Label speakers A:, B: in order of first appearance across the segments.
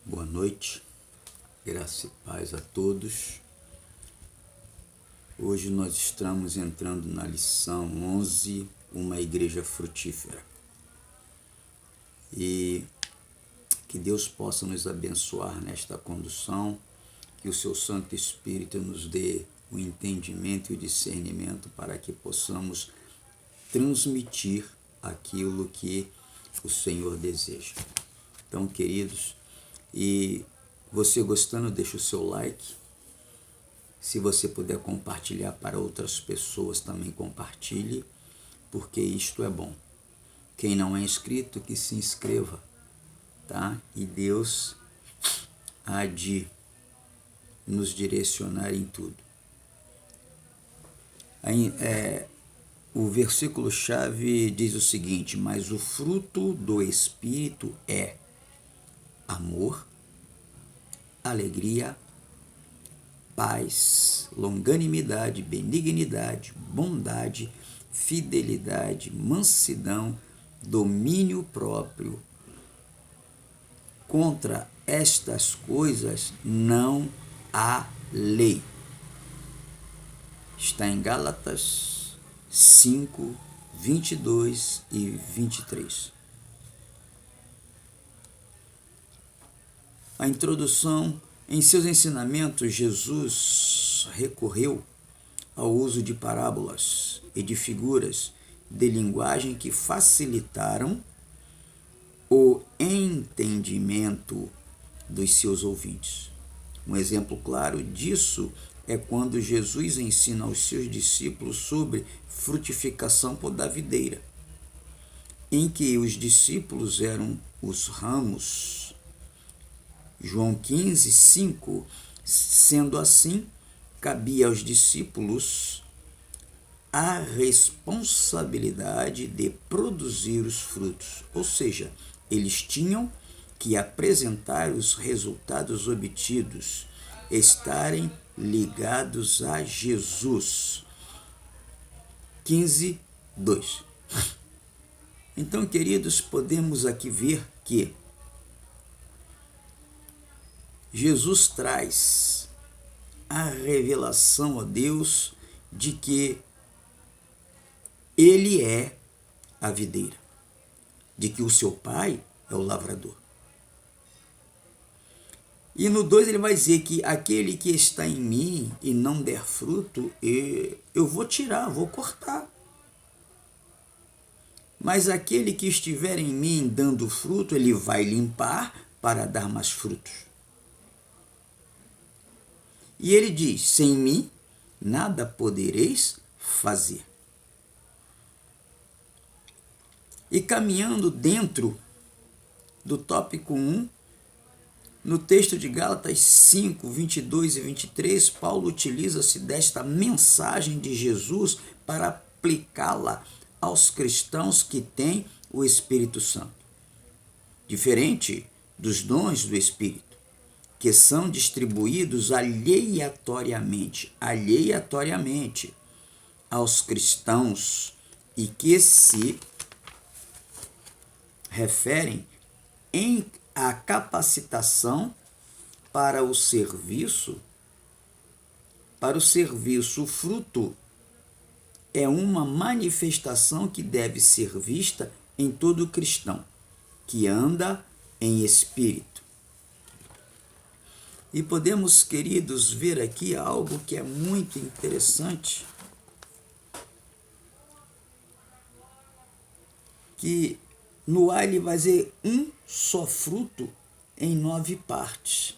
A: Boa noite, graça e paz a todos. Hoje nós estamos entrando na lição 11, uma igreja frutífera. E que Deus possa nos abençoar nesta condução, que o seu Santo Espírito nos dê o entendimento e o discernimento para que possamos transmitir aquilo que o Senhor deseja. Então, queridos, e você gostando, deixa o seu like. Se você puder compartilhar para outras pessoas, também compartilhe, porque isto é bom. Quem não é inscrito, que se inscreva, tá? E Deus há de nos direcionar em tudo. O versículo-chave diz o seguinte: mas o fruto do Espírito é amor, alegria, paz, longanimidade, benignidade, bondade, fidelidade, mansidão, domínio próprio. Contra estas coisas não há lei. Está em Gálatas 5, 22 e 23. A introdução: em seus ensinamentos, Jesus recorreu ao uso de parábolas e de figuras de linguagem que facilitaram o entendimento dos seus ouvintes. Um exemplo claro disso é quando Jesus ensina aos seus discípulos sobre frutificação por da videira, em que os discípulos eram os ramos. João 15, 5. Sendo assim, cabia aos discípulos a responsabilidade de produzir os frutos, ou seja, eles tinham que apresentar os resultados obtidos, estarem ligados a Jesus. 15, 2. Então, queridos, podemos aqui ver que Jesus traz a revelação a Deus de que Ele é a videira, de que o seu Pai é o lavrador. E no 2 ele vai dizer que aquele que está em mim e não der fruto, eu vou tirar, vou cortar. Mas aquele que estiver em mim dando fruto, ele vai limpar para dar mais frutos. E ele diz: sem mim nada podereis fazer. E caminhando dentro do tópico 1, no texto de Gálatas 5, 22 e 23, Paulo utiliza-se desta mensagem de Jesus para aplicá-la aos cristãos que têm o Espírito Santo. Diferente dos dons do Espírito, que são distribuídos aleatoriamente aos cristãos e que se referem à capacitação para o serviço. O fruto é uma manifestação que deve ser vista em todo cristão que anda em espírito. E podemos, queridos, ver aqui algo que é muito interessante, que no A ele vai dizer um só fruto em 9 partes.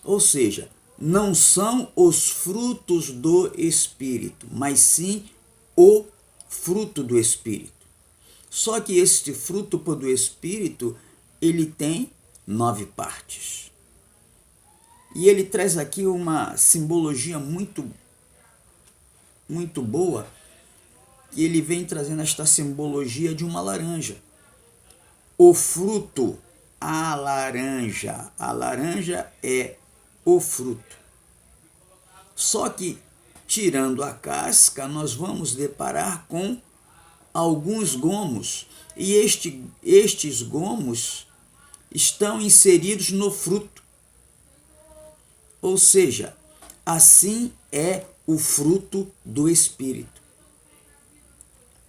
A: Ou seja, não são os frutos do Espírito, mas sim o fruto do Espírito. Só que este fruto do Espírito, ele tem 9 partes. E ele traz aqui uma simbologia muito boa, e ele vem trazendo esta simbologia de uma laranja. O fruto, a laranja é o fruto. Só que, tirando a casca, nós vamos deparar com alguns gomos, e estes gomos estão inseridos no fruto. Ou seja, assim é o fruto do Espírito.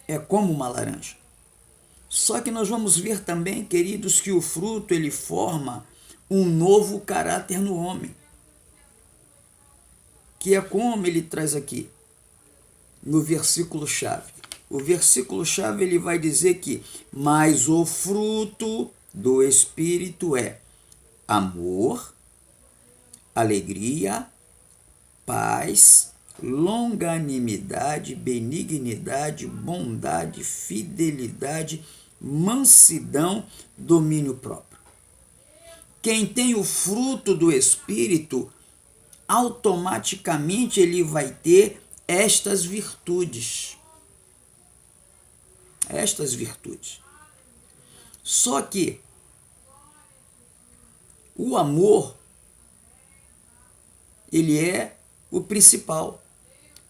A: É como uma laranja. Só que nós vamos ver também, queridos, que o fruto ele forma um novo caráter no homem. Que é como ele traz aqui, no versículo-chave. O versículo-chave ele vai dizer que, mas o fruto do Espírito é amor, alegria, paz, longanimidade, benignidade, bondade, fidelidade, mansidão, domínio próprio. Quem tem o fruto do Espírito, automaticamente ele vai ter estas virtudes. Estas virtudes. Só que o amor, ele é o principal.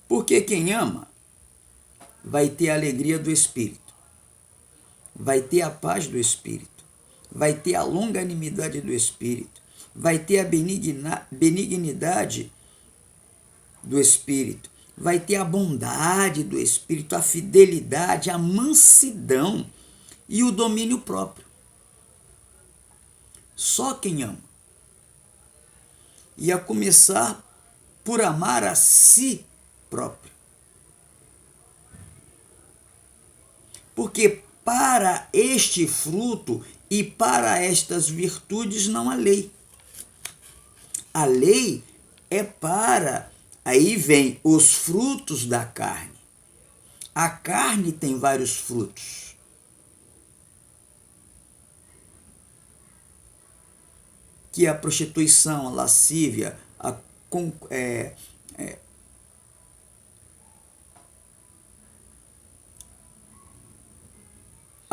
A: Porque quem ama vai ter a alegria do Espírito, vai ter a paz do Espírito, vai ter a longanimidade do Espírito, vai ter a benignidade do Espírito, vai ter a bondade do Espírito, a fidelidade, a mansidão e o domínio próprio. Só quem ama. E a começar por amar a si próprio. Porque para este fruto e para estas virtudes não há lei. A lei é para... Aí vem os frutos da carne. A carne tem vários frutos. Que é a prostituição, a lascívia, a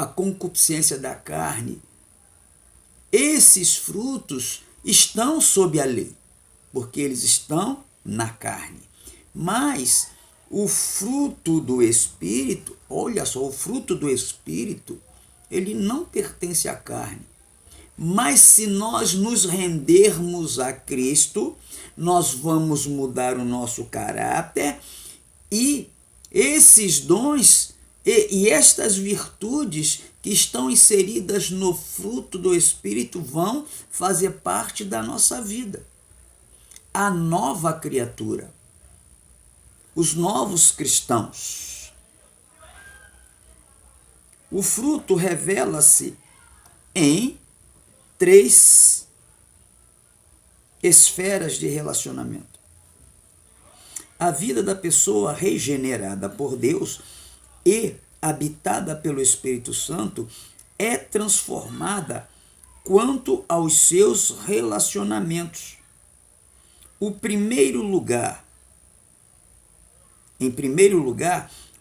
A: concupiscência da carne. Esses frutos estão sob a lei, porque eles estão na carne. Mas o fruto do Espírito, olha só, o fruto do Espírito, ele não pertence à carne. Mas se nós nos rendermos a Cristo, nós vamos mudar o nosso caráter e esses dons e estas virtudes que estão inseridas no fruto do Espírito vão fazer parte da nossa vida. A nova criatura, os novos cristãos. O fruto revela-se em 3 esferas de relacionamento. A vida da pessoa regenerada por Deus e habitada pelo Espírito Santo é transformada quanto aos seus relacionamentos. Em primeiro lugar,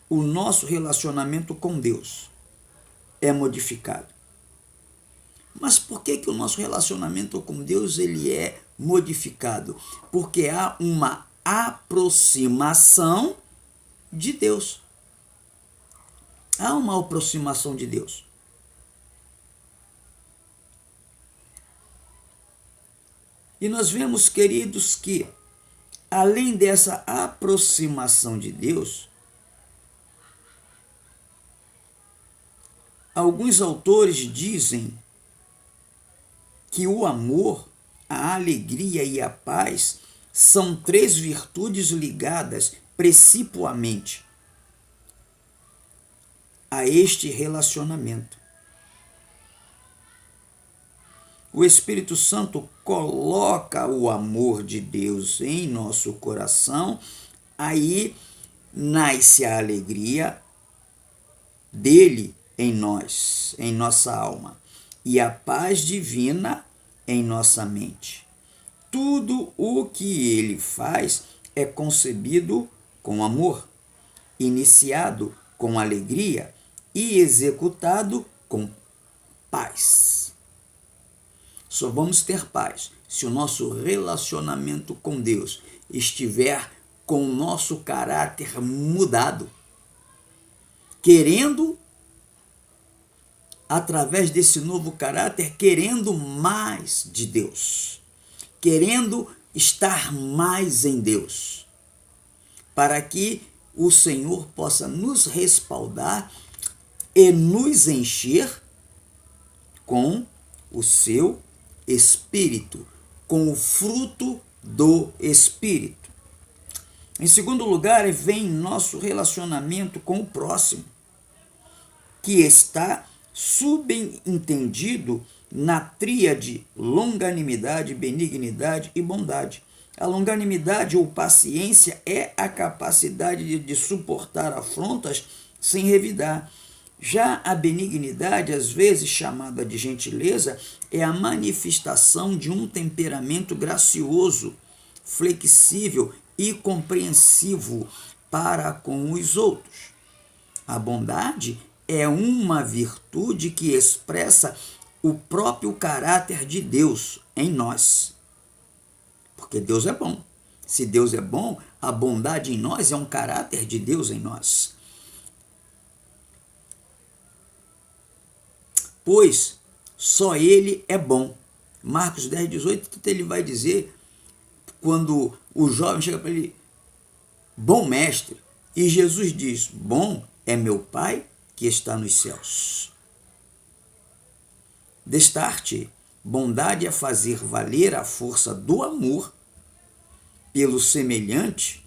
A: o nosso relacionamento com Deus é modificado. Mas por que o nosso relacionamento com Deus ele é modificado? Porque há uma aproximação de Deus. Há uma aproximação de Deus. E nós vemos, queridos, que além dessa aproximação de Deus, alguns autores dizem que o amor, a alegria e a paz são 3 virtudes ligadas precipuamente a este relacionamento. O Espírito Santo coloca o amor de Deus em nosso coração, aí nasce a alegria dele em nós, em nossa alma, e a paz divina em nossa mente. Tudo o que ele faz é concebido com amor, iniciado com alegria e executado com paz. Só vamos ter paz se o nosso relacionamento com Deus estiver com o nosso caráter mudado, querendo através desse novo caráter, querendo mais de Deus, querendo estar mais em Deus, para que o Senhor possa nos respaldar e nos encher com o seu Espírito, com o fruto do Espírito. Em segundo lugar, vem nosso relacionamento com o próximo, que está subentendido na tríade longanimidade, benignidade e bondade. A longanimidade ou paciência é a capacidade de suportar afrontas sem revidar. Já a benignidade, às vezes chamada de gentileza, é a manifestação de um temperamento gracioso, flexível e compreensivo para com os outros. A bondade é uma virtude que expressa o próprio caráter de Deus em nós. Porque Deus é bom. Se Deus é bom, a bondade em nós é um caráter de Deus em nós. Pois só Ele é bom. Marcos 10, 18, ele vai dizer, quando o jovem chega para ele, bom mestre, e Jesus diz, bom é meu Pai que está nos céus. Destarte, bondade é fazer valer a força do amor pelo semelhante,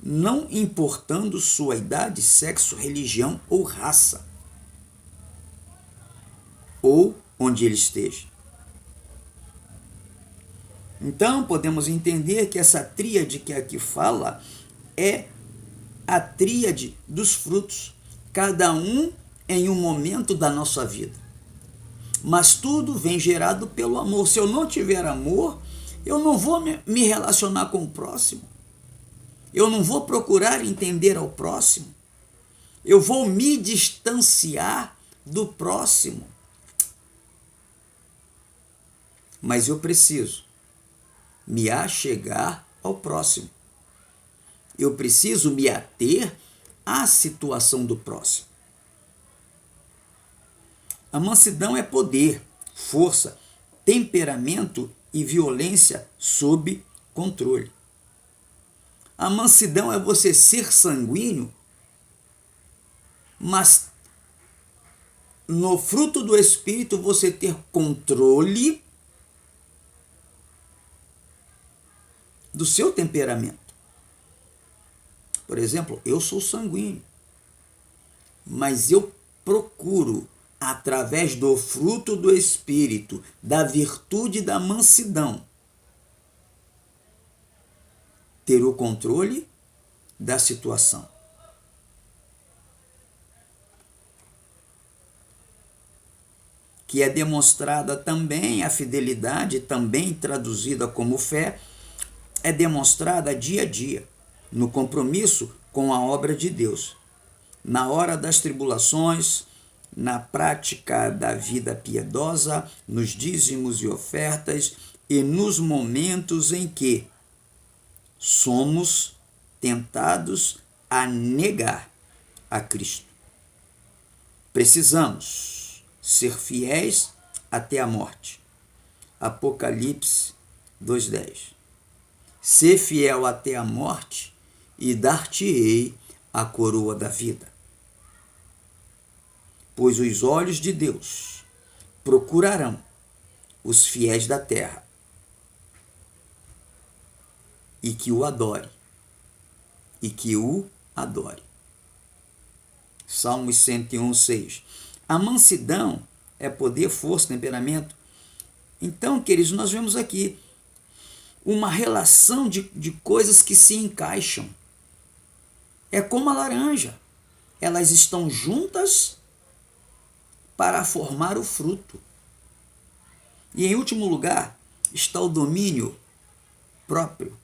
A: não importando sua idade, sexo, religião ou raça, ou onde ele esteja. Então, podemos entender que essa tríade que aqui fala é a tríade dos frutos, cada um em um momento da nossa vida. Mas tudo vem gerado pelo amor. Se eu não tiver amor, eu não vou me relacionar com o próximo. Eu não vou procurar entender ao próximo. Eu vou me distanciar do próximo. Mas eu preciso me achegar ao próximo. Eu preciso me ater à situação do próximo. A mansidão é poder, força, temperamento e violência sob controle. A mansidão é você ser sanguíneo, mas no fruto do Espírito você ter controle do seu temperamento. Por exemplo, eu sou sanguíneo, mas eu procuro, através do fruto do Espírito, da virtude da mansidão, ter o controle da situação. Que é demonstrada também, a fidelidade, também traduzida como fé, é demonstrada dia a dia, no compromisso com a obra de Deus, na hora das tribulações, na prática da vida piedosa, nos dízimos e ofertas e nos momentos em que somos tentados a negar a Cristo. Precisamos ser fiéis até a morte. Apocalipse 2:10. Ser fiel até a morte e dar-te-ei a coroa da vida. Pois os olhos de Deus procurarão os fiéis da terra e que o adore. Salmos 101:6. A mansidão é poder, força, temperamento. Então, queridos, nós vemos aqui uma relação de coisas que se encaixam. É como a laranja. Elas estão juntas para formar o fruto. E em último lugar está o domínio próprio,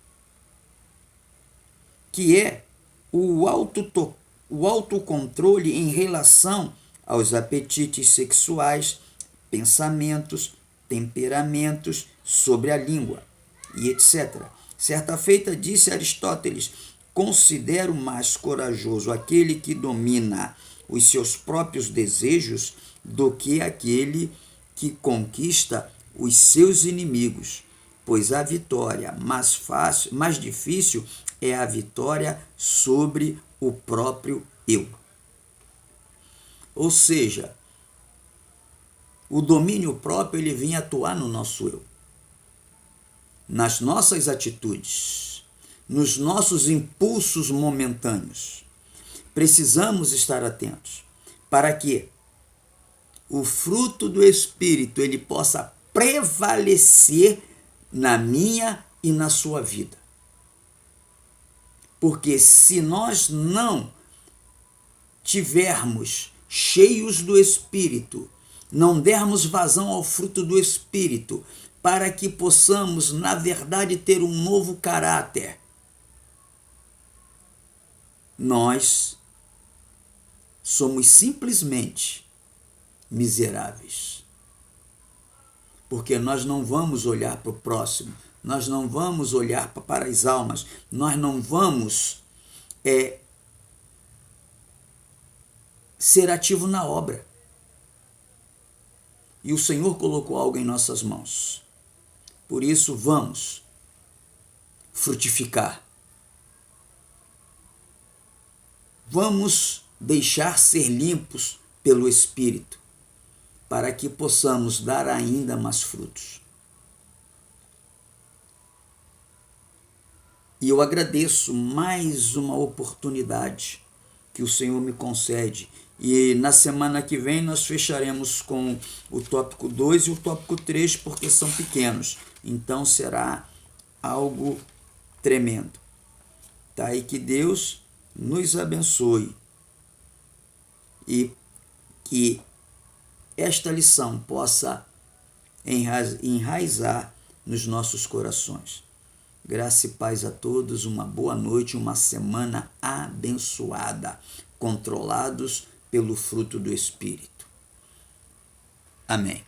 A: que é o autocontrole em relação aos apetites sexuais, pensamentos, temperamentos, sobre a língua e etc. Certa feita disse Aristóteles: considero mais corajoso aquele que domina os seus próprios desejos do que aquele que conquista os seus inimigos, pois a vitória mais difícil é a vitória sobre o próprio eu. Ou seja, o domínio próprio ele vem atuar no nosso eu, nas nossas atitudes, nos nossos impulsos momentâneos. Precisamos estar atentos para que o fruto do Espírito ele possa prevalecer na minha e na sua vida. Porque se nós não tivermos cheios do Espírito, não dermos vazão ao fruto do Espírito, para que possamos, na verdade, ter um novo caráter, nós somos simplesmente miseráveis. Porque nós não vamos olhar para o próximo, nós não vamos olhar para as almas, nós não vamos ser ativo na obra. E o Senhor colocou algo em nossas mãos. Por isso, vamos frutificar. Vamos deixar ser limpos pelo Espírito, para que possamos dar ainda mais frutos. E eu agradeço mais uma oportunidade que o Senhor me concede. E na semana que vem nós fecharemos com o tópico 2 e o tópico 3, porque são pequenos. Então será algo tremendo. Tá? E que Deus nos abençoe. E que esta lição possa enraizar nos nossos corações. Graça e paz a todos, uma boa noite, uma semana abençoada, controlados pelo fruto do Espírito. Amém.